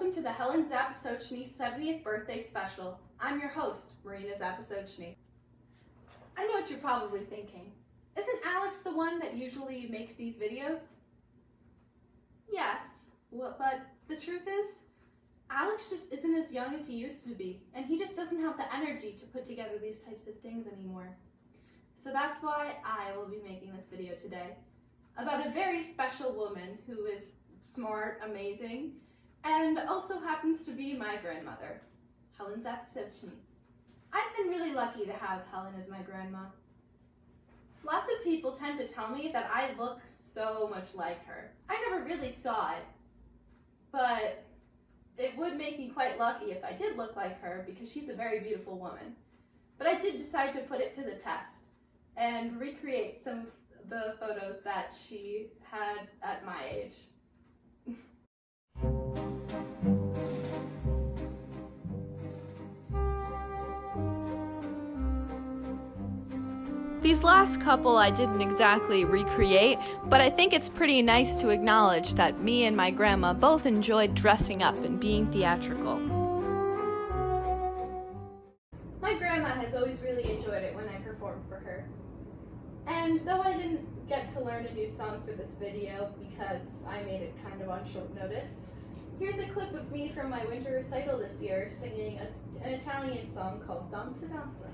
welcome to the Helen Zapasochny 70th birthday special. I'm your host, Marina Zapasochny. I know what you're probably thinking. Isn't Alex the one that usually makes these videos? Yes, but the truth is, Alex just isn't as young as he used to be, and he just doesn't have the energy to put together these types of things anymore. So that's why I will be making this video today about a very special woman who is smart, amazing, and also happens to be my grandmother, Helen Zapasochny. I've been really lucky to have Helen as my grandma. Lots of people tend to tell me that I look so much like her. I never really saw it, but it would make me quite lucky if I did look like her because she's a very beautiful woman. But I did decide to put it to the test and recreate some of the photos that she had at my age. These last couple I didn't exactly recreate, but I think it's pretty nice to acknowledge that me and my grandma both enjoyed dressing up and being theatrical. My grandma has always really enjoyed it when I performed for her. And though I didn't get to learn a new song for this video because I made it kind of on short notice, here's a clip of me from my winter recital this year singing an Italian song called Danza Danza.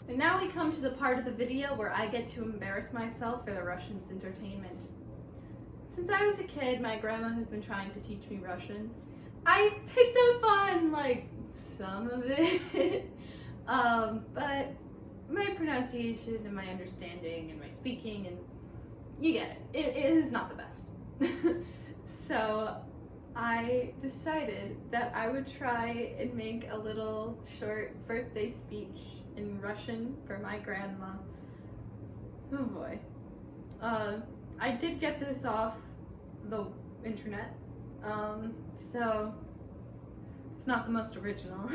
And now we come to the part of the video where I get to embarrass myself for the Russians' entertainment. Since I was a kid, my grandma has been trying to teach me Russian. I picked up on, some of it, but my pronunciation and my understanding and my speaking, and you get it, it is not the best. So I decided that I would try and make a little short birthday speech in Russian for my grandma. Oh boy. I did get this off the internet, so it's not the most original.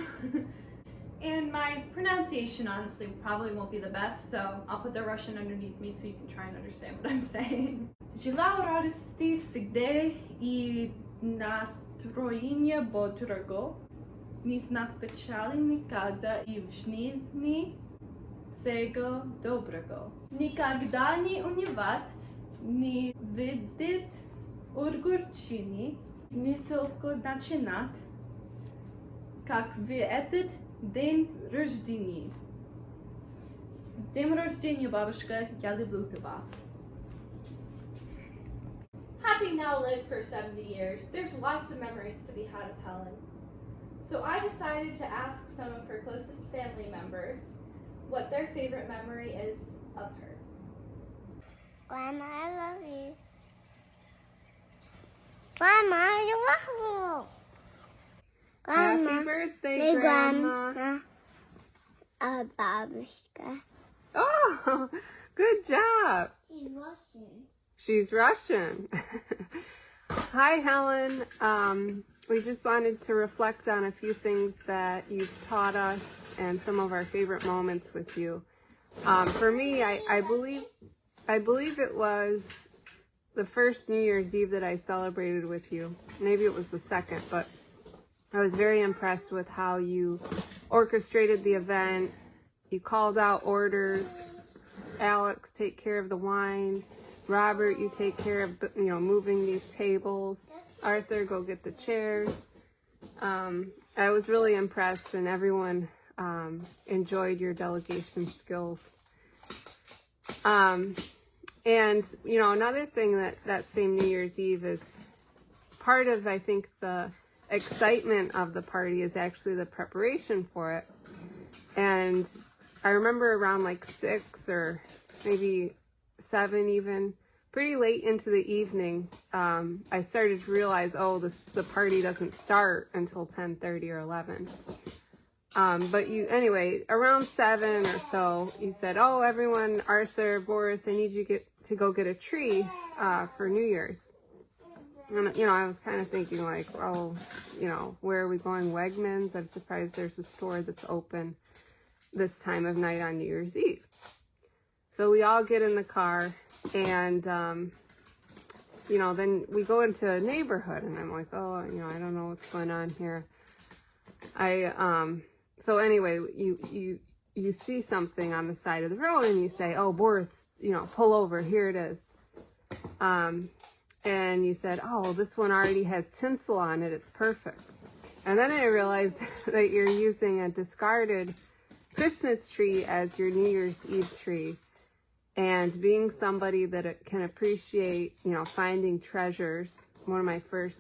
And my pronunciation honestly probably won't be the best, so I'll put the Russian underneath me so you can try and understand what I'm saying. Жила у радости всегда и настроение бодрого, не знат печали никогда и в жизни всего доброго. Никогда не унывать, не видеть огорчений, не только начинать, как в этот день рождения. С днем рождения, бабушка, я люблю тебя. Having now lived for 70 years, there's lots of memories to be had of Helen. So I decided to ask some of her closest family members what their favorite memory is of her. Grandma, I love you. Grandma, you love me. Grandma, Happy birthday, Grandma. Babushka. Oh, good job. She's Russian. She's Russian. Hi, Helen. We just wanted to reflect on a few things that you've taught us and some of our favorite moments with you. For me, I believe it was the first New Year's Eve that I celebrated with you. Maybe it was the second, but I was very impressed with how you orchestrated the event. You called out orders. Alex, take care of the wine. Robert, you take care of, moving these tables. Arthur, go get the chairs. I was really impressed, and everyone enjoyed your delegation skills. And, another thing that same New Year's Eve is part of, I think, the excitement of the party is actually the preparation for it. And I remember around like 6 or maybe 7 even, pretty late into the evening, I started to realize, the party doesn't start until 10:30 or 11. But anyway, around 7 or so, you said, everyone, Arthur, Boris, I need you to go get a tree for New Year's. And, I was kind of thinking like, where are we going? Wegmans? I'm surprised there's a store that's open this time of night on New Year's Eve. So we all get in the car, and, then we go into a neighborhood, and I'm like, I don't know what's going on here. So anyway, you see something on the side of the road, and you say, Boris, pull over, here it is. And you said, this one already has tinsel on it, it's perfect. And then I realized that you're using a discarded Christmas tree as your New Year's Eve tree. And being somebody that can appreciate, finding treasures, one of my first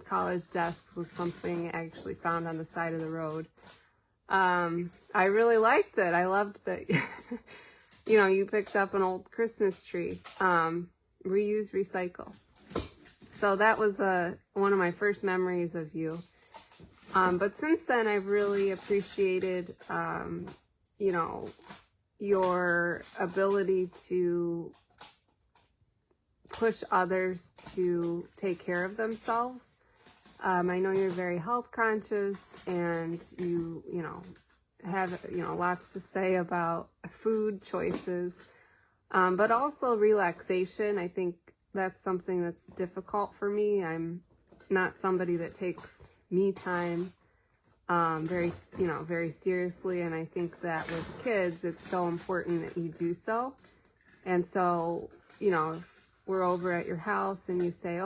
college desks was something I actually found on the side of the road. I really liked it. I loved that, you picked up an old Christmas tree. Reuse, recycle. So that was one of my first memories of you. But since then, I've really appreciated, your ability to push others to take care of themselves. I know you're very health conscious, and you have, lots to say about food choices, but also relaxation. I think that's something that's difficult for me. I'm not somebody that takes me time very seriously, and I think that with kids, it's so important that you do so. And so, if we're over at your house and you say,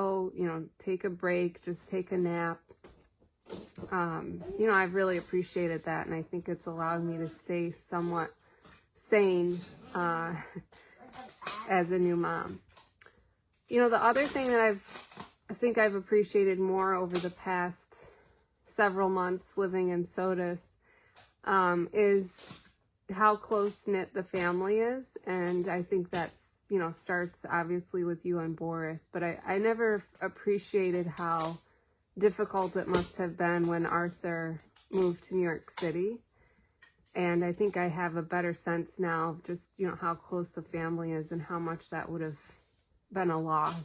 take a break, just take a nap, I've really appreciated that, and I think it's allowed me to stay somewhat sane as a new mom. The other thing that I think I've appreciated more over the past several months living in Sodus is how close-knit the family is, and I think that's, starts obviously with you and Boris, but I never appreciated how difficult it must have been when Arthur moved to New York City, and I think I have a better sense now of just, how close the family is and how much that would have been a loss,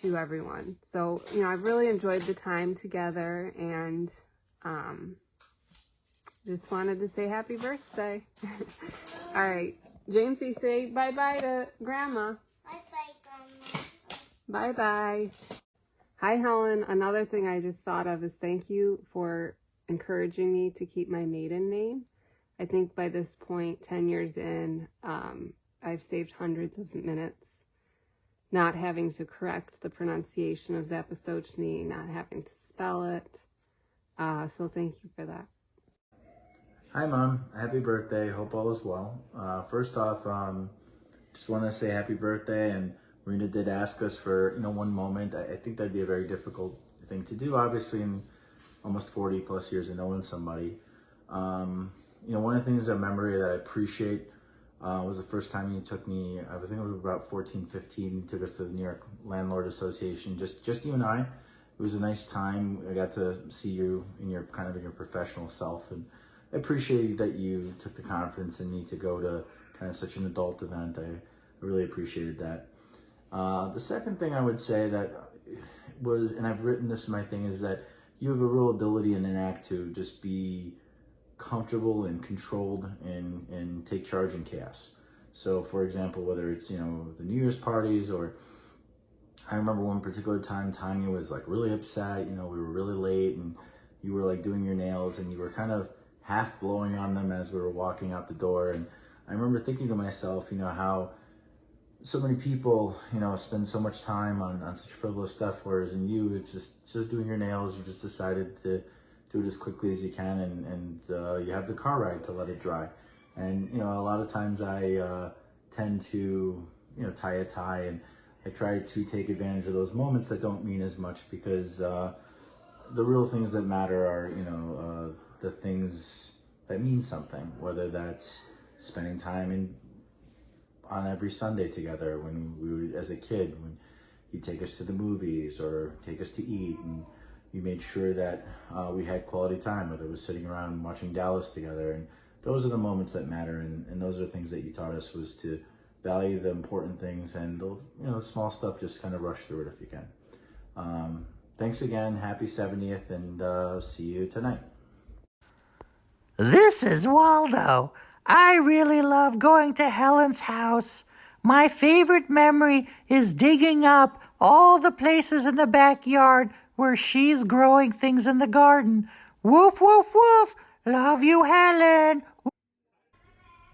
to everyone. So, I've really enjoyed the time together, and just wanted to say happy birthday. All right, Jamesy, say bye-bye to Grandma. Bye-bye, Grandma. Bye-bye. Hi, Helen. Another thing I just thought of is thank you for encouraging me to keep my maiden name. I think by this point, 10 years in, I've saved hundreds of minutes not having to correct the pronunciation of Zapasochny, not having to spell it. So thank you for that. Hi, Mom. Happy birthday. Hope all is well. First off, just want to say happy birthday. And Marina did ask us for, one moment. I think that'd be a very difficult thing to do, obviously, in almost 40 plus years of knowing somebody. One of the things, a memory that I appreciate was the first time you took me, I think it was about 14, 15, you took us to the New York Landlord Association, just you and I. It was a nice time. I got to see you in your professional self, and I appreciate that you took the confidence in me to go to kind of such an adult event. I really appreciated that. The second thing I would say that was, and I've written this in my thing, is that you have a real ability and an knack to just be comfortable and controlled and take charge in chaos. So for example, whether it's, the New Year's parties, or I remember one particular time Tanya was like really upset, we were really late and you were like doing your nails and you were kind of half blowing on them as we were walking out the door. And I remember thinking to myself, how so many people, spend so much time on such frivolous stuff, whereas in you, it's just doing your nails. You just decided to do it as quickly as you can, and you have the car ride to let it dry. And, a lot of times I tend to, tie a tie, and I try to take advantage of those moments that don't mean as much, because the real things that matter are, the things that mean something, whether that's spending time on every Sunday together when we were, as a kid, when he'd take us to the movies or take us to eat, and you made sure that we had quality time, whether it was sitting around watching Dallas together. And those are the moments that matter, and those are things that you taught us, was to value the important things, and the small stuff, just kind of rush through it if you can. Thanks again, happy 70th, and see you tonight. This is Waldo. I really love going to Helen's house. My favorite memory is digging up all the places in the backyard where she's growing things in the garden. Woof, woof, woof. Love you, Helen.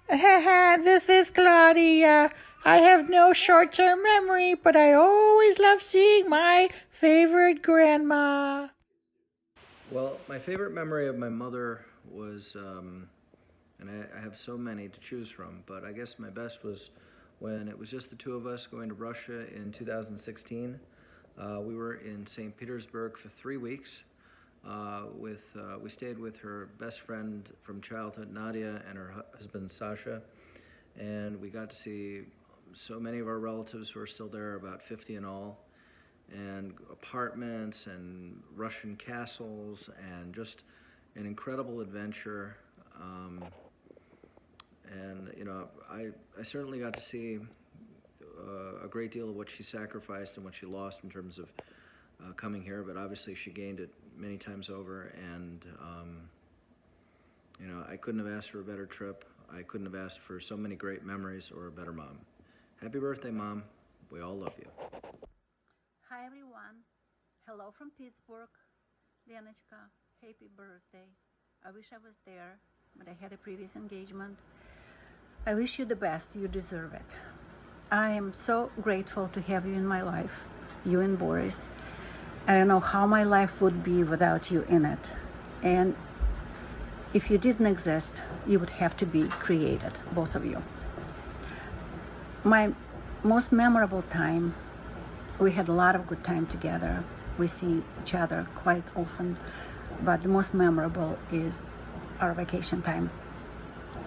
This is Claudia. I have no short-term memory, but I always love seeing my favorite grandma. Well, my favorite memory of my mother was, and I have so many to choose from, but I guess my best was when it was just the two of us going to Russia in 2016. We were in St. Petersburg for 3 weeks. We stayed with her best friend from childhood, Nadia, and her husband, Sasha, and we got to see so many of our relatives who are still there, about 50 in all, and apartments and Russian castles, and just an incredible adventure. I certainly got to see a great deal of what she sacrificed and what she lost in terms of coming here, but obviously she gained it many times over, and I couldn't have asked for a better trip. I couldn't have asked for so many great memories or a better mom. Happy birthday, Mom. We all love you. Hi everyone, hello from Pittsburgh. Lenочка, happy birthday. I wish I was there, but I had a previous engagement. I wish you the best, you deserve it. I am so grateful to have you in my life, you and Boris. I don't know how my life would be without you in it. And if you didn't exist, you would have to be created, both of you. My most memorable time, we had a lot of good time together. We see each other quite often, but the most memorable is our vacation time.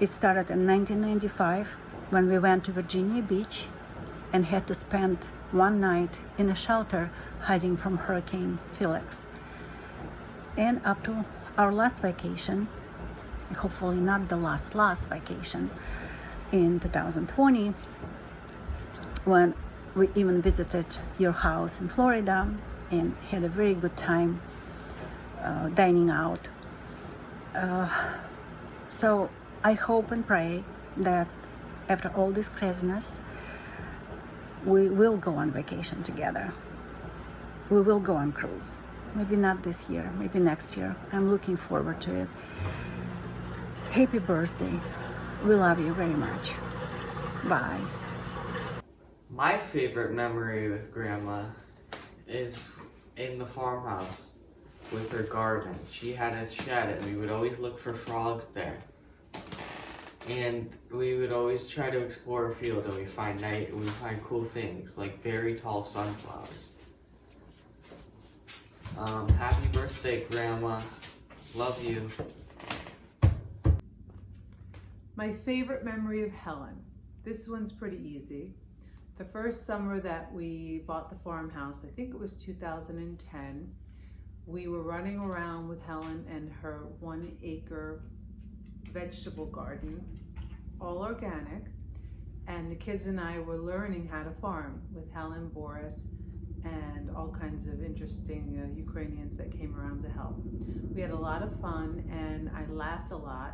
It started in 1995 when we went to Virginia Beach and had to spend one night in a shelter hiding from Hurricane Felix. And up to our last vacation, hopefully not the last vacation, in 2020, when we even visited your house in Florida and had a very good time dining out. So I hope and pray that after all this craziness, we will go on vacation together. We will go on cruise. Maybe not this year, maybe next year. I'm looking forward to it. Happy birthday. We love you very much. Bye. My favorite memory with Grandma is in the farmhouse with her garden. She had a shed and we would always look for frogs there. And we would always try to explore a field, and we'd find cool things like very tall sunflowers. Happy birthday, Grandma. Love you. My favorite memory of Helen. This one's pretty easy. The first summer that we bought the farmhouse, I think it was 2010, we were running around with Helen and her 1 acre vegetable garden, all organic, and the kids and I were learning how to farm with Helen, Boris, and all kinds of interesting Ukrainians that came around to help. We had a lot of fun and I laughed a lot.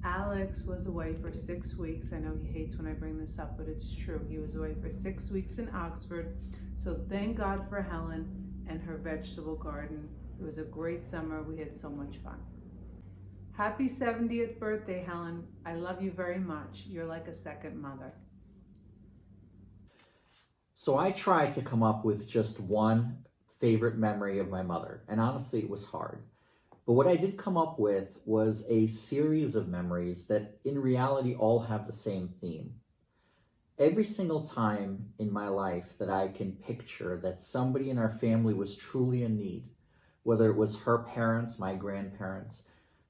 Alex was away for 6 weeks. I know he hates when I bring this up, but it's true. He was away for 6 weeks in Oxford. So thank God for Helen and her vegetable garden. It was a great summer. We had so much fun. Happy 70th birthday, Helen. I love you very much. You're like a second mother. So I tried to come up with just one favorite memory of my mother, and honestly, it was hard. But what I did come up with was a series of memories that in reality all have the same theme. Every single time in my life that I can picture that somebody in our family was truly in need, whether it was her parents, my grandparents,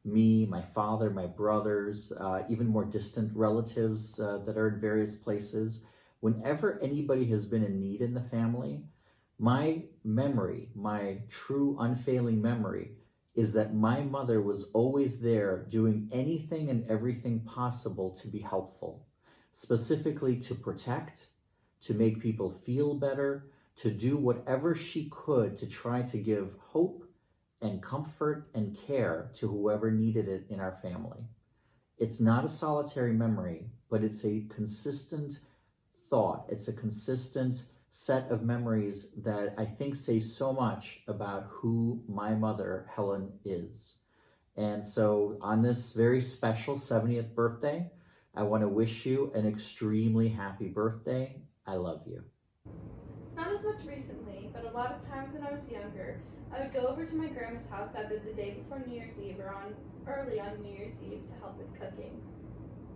me, my father, my brothers, even more distant relatives that are in various places, whenever anybody has been in need in the family, my memory, my true unfailing memory, is that my mother was always there doing anything and everything possible to be helpful, specifically to protect, to make people feel better, to do whatever she could to try to give hope and comfort and care to whoever needed it in our family. It's not a solitary memory, but it's a consistent thought. It's a consistent set of memories that I think say so much about who my mother, Helen, is. And so on this very special 70th birthday, I want to wish you an extremely happy birthday. I love you. Not as much recently, but a lot of times when I was younger, I would go over to my grandma's house either the day before New Year's Eve or early on New Year's Eve to help with cooking.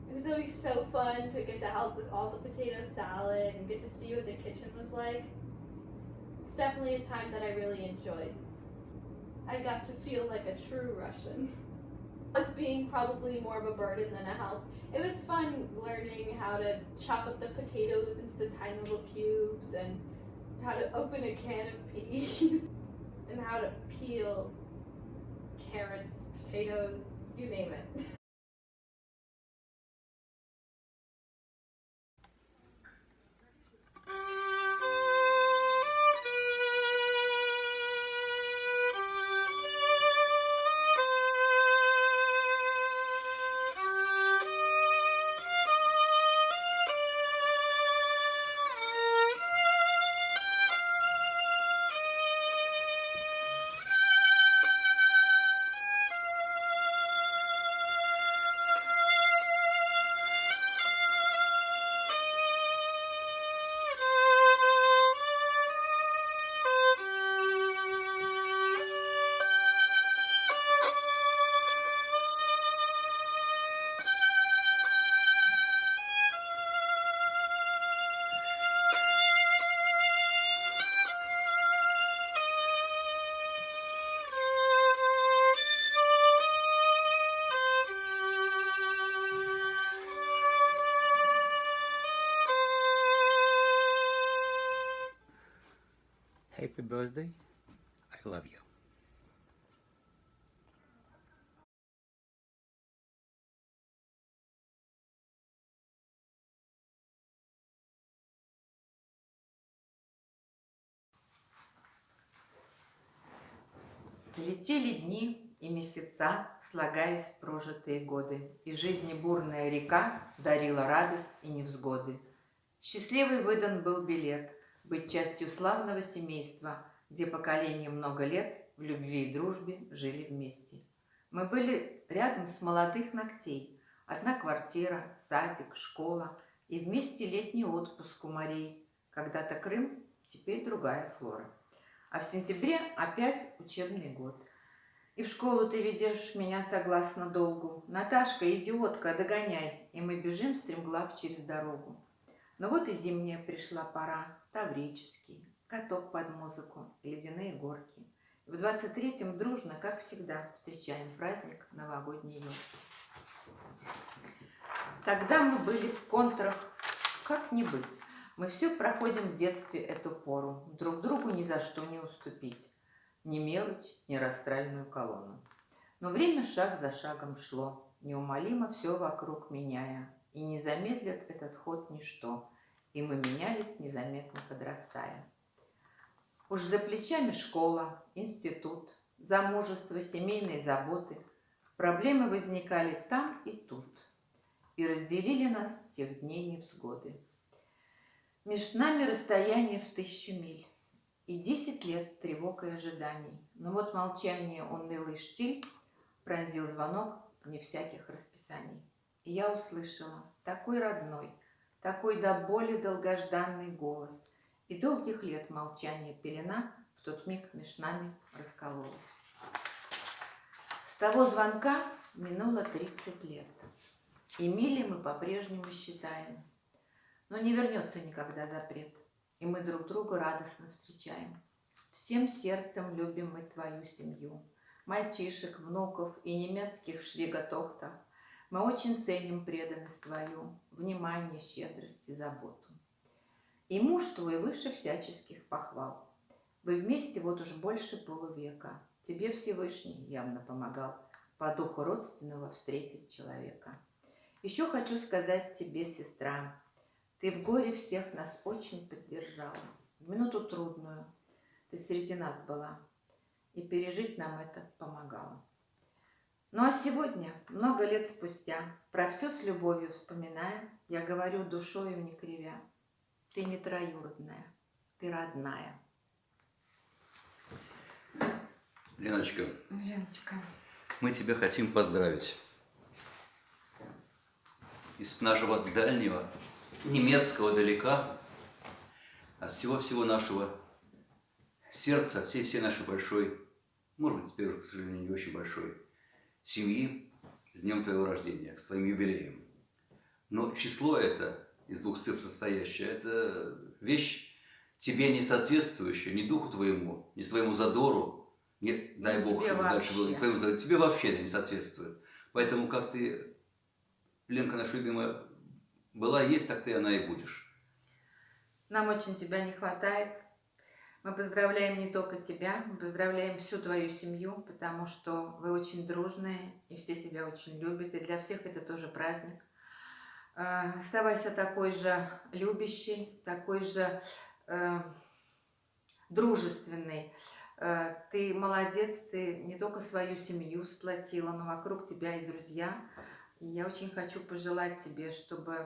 It was always so fun to get to help with all the potato salad and get to see what the kitchen was like. It's definitely a time that I really enjoyed. I got to feel like a true Russian. Us being probably more of a burden than a help. It was fun learning how to chop up the potatoes into the tiny little cubes and how to open a can of peas and how to peel carrots, potatoes, you name it. Happy birthday. I love you. Летели дни и месяца, слагаясь в прожитые годы, и жизни бурная река дарила радость и невзгоды. Счастливый выдан был билет быть частью славного семейства, где поколения много лет в любви и дружбе жили вместе. Мы были рядом с молодых ногтей, одна квартира, садик, школа и вместе летний отпуск у морей. Когда-то Крым, теперь другая флора. А в сентябре опять учебный год. И в школу ты ведешь меня согласно долгу. Наташка, идиотка, догоняй. И мы бежим стремглав через дорогу. Но вот и зимняя пришла пора. Таврический, каток под музыку, ледяные горки. И в 23-м дружно, как всегда, встречаем праздник новогодней елки. Тогда мы были в контрах, как не быть. Мы все проходим в детстве эту пору, друг другу ни за что не уступить. Ни мелочь, ни растральную колонну. Но время шаг за шагом шло, неумолимо все вокруг меняя, и не замедлит этот ход ничто, и мы менялись, незаметно подрастая. Уж за плечами школа, институт, замужество, семейные заботы. Проблемы возникали там и тут, и разделили нас тех дней невзгоды. Меж нами расстояние в 1000 миль, и 10 лет тревог и ожиданий. Но вот молчание, унылый штиль, пронзил звонок вне всяких расписаний. И я услышала такой родной, такой до боли долгожданный голос, и долгих лет молчания пелена в тот миг меж нами раскололась. С того звонка минуло 30 лет, и мили мы по-прежнему считаем, но не вернется никогда запрет, и мы друг друга радостно встречаем. Всем сердцем любим мы твою семью, мальчишек, внуков и немецких швиготохтов. Мы очень ценим преданность твою, внимание, щедрость и заботу. И муж твой выше всяческих похвал. Вы вместе вот уж больше полувека. Тебе Всевышний явно помогал по духу родственного встретить человека. Еще хочу сказать тебе, сестра, ты в горе всех нас очень поддержала. В минуту трудную ты среди нас была, и пережить нам это помогало. Ну а сегодня, много лет спустя, про все с любовью вспоминая, я говорю душою не кривя: ты не троюродная, ты родная. Леночка, Леночка, мы тебя хотим поздравить. Из нашего дальнего, немецкого далека, от всего-всего нашего сердца, от всей нашей большой, может быть, теперь уже, к сожалению, не очень большой, семьи с днем твоего рождения, с твоим юбилеем. Но число это, из 2 цифр состоящее, это вещь тебе не соответствующая ни духу твоему, ни твоему задору, не, дай Бог, чтобы дальше было, не твоему задору, тебе вообще это не соответствует. Поэтому, как ты, Ленка наша любимая, была, есть, так ты она и будешь. нам очень тебя не хватает. Мы поздравляем не только тебя, мы поздравляем всю твою семью, потому что вы очень дружные, и все тебя очень любят, и для всех это тоже праздник. Оставайся такой же любящий, такой же дружественный. Ты молодец, ты не только свою семью сплотила, но вокруг тебя и друзья. И я очень хочу пожелать тебе, чтобы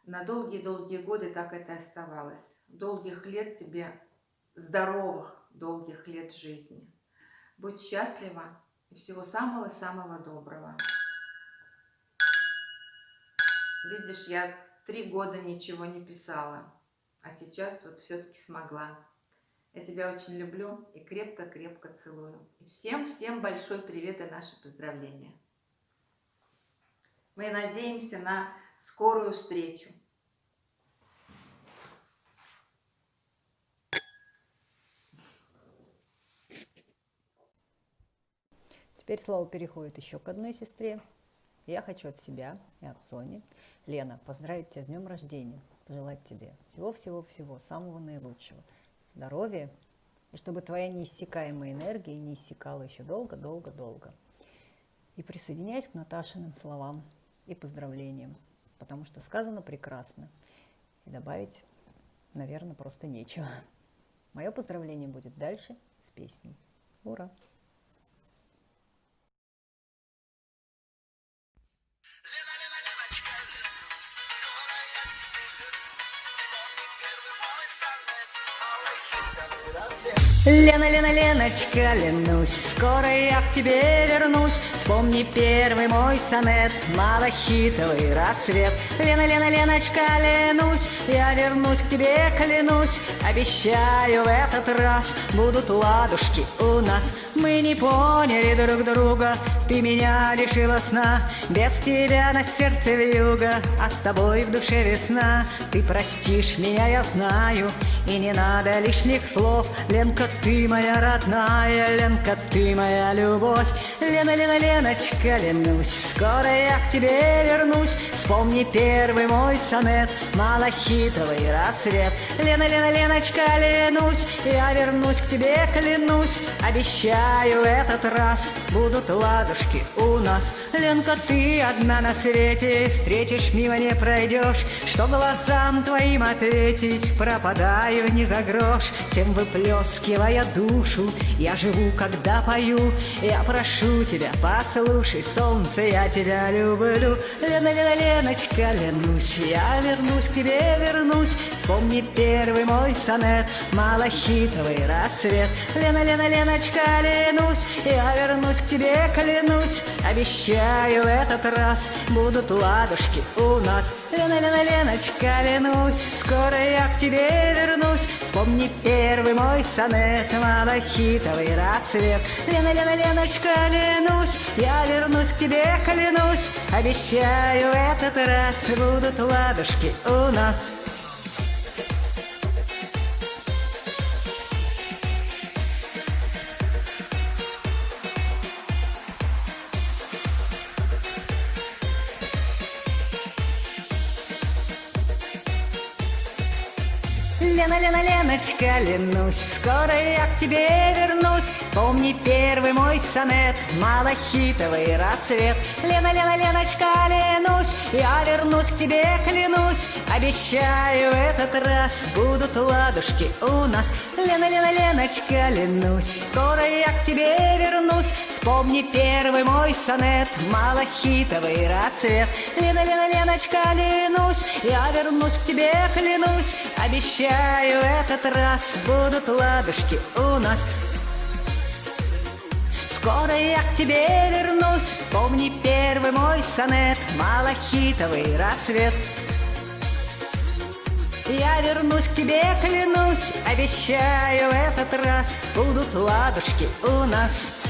на долгие-долгие годы так это оставалось. Долгих лет тебе, здоровых, долгих лет жизни. Будь счастлива и всего самого-самого доброго. Видишь, я 3 года ничего не писала, а сейчас вот все-таки смогла. Я тебя очень люблю и крепко-крепко целую. И всем большой привет и наши поздравления. Мы надеемся на скорую встречу. Теперь слово переходит еще к одной сестре. Я хочу от себя и от Сони, Лена, поздравить тебя с днем рождения, пожелать тебе всего-всего-всего, самого наилучшего, здоровья, и чтобы твоя неиссякаемая энергия не иссякала еще долго-долго-долго. И присоединяюсь к Наташиным словам и поздравлениям, потому что сказано прекрасно, и добавить, наверное, просто нечего. Мое поздравление будет дальше с песней. Ура! Лена, Лена, Леночка, ленусь, скоро я к тебе вернусь. Вспомни первый мой сонет, малахитовый рассвет. Лена, Лена, Леночка, ленусь, я вернусь к тебе, клянусь. Обещаю, в этот раз будут ладушки у нас. Мы не поняли друг друга, ты меня лишила сна. Без тебя на сердце вьюга, а с тобой в душе весна. Ты простишь меня, я знаю, и не надо лишних слов. Ленка, ты моя родная, Ленка, ты моя любовь. Лена, Лена, Леночка, клянусь, скоро я к тебе вернусь. Вспомни первый мой сонет, малахитовый рассвет. Лена, Лена, Леночка, клянусь, я вернусь к тебе, клянусь. Обещаю, этот раз будут ладушки у нас. Ленка, ты одна на свете, встретишь, мимо не пройдешь. Что глазам твоим ответить, пропадаю не за грош. Всем выплескивая душу, я живу, когда пою. Я прошу тебя, послушай, солнце, я тебя люблю. Лена, Лена, Леночка, клянусь, я вернусь к тебе, вернусь. Вспомни первый мой сонет, малахитовый рассвет. Лена, Лена, Леночка, клянусь, я вернусь к тебе, клянусь. Обещаю, этот раз будут ладушки у нас. Лена, Лена, Леночка, клянусь, скоро я к тебе вернусь. Вспомни первый мой сонет, малахитовый рассвет. Лена, Лена, Леночка, клянусь, я вернусь к тебе, клянусь. Обещаю, этот раз будут ладушки у нас. Лена, Лена, Леночка, клянусь, скоро я к тебе вернусь. Помни первый мой сонет, малахитовый рассвет. Лена, Лена, Леночка, клянусь, я вернусь к тебе, клянусь. Обещаю, этот раз будут ладушки у нас. Лена, Лена, Леночка, клянусь, скоро я к тебе вернусь. Вспомни первый мой сонет, малахитовый рассвет. Лена, Лена, Леночка, клянусь, я вернусь к тебе, клянусь. Обещаю, этот раз будут ладушки у нас. Скоро я к тебе вернусь. Вспомни первый мой сонет, малахитовый рассвет. Я вернусь к тебе, клянусь. Обещаю, этот раз будут ладушки у нас.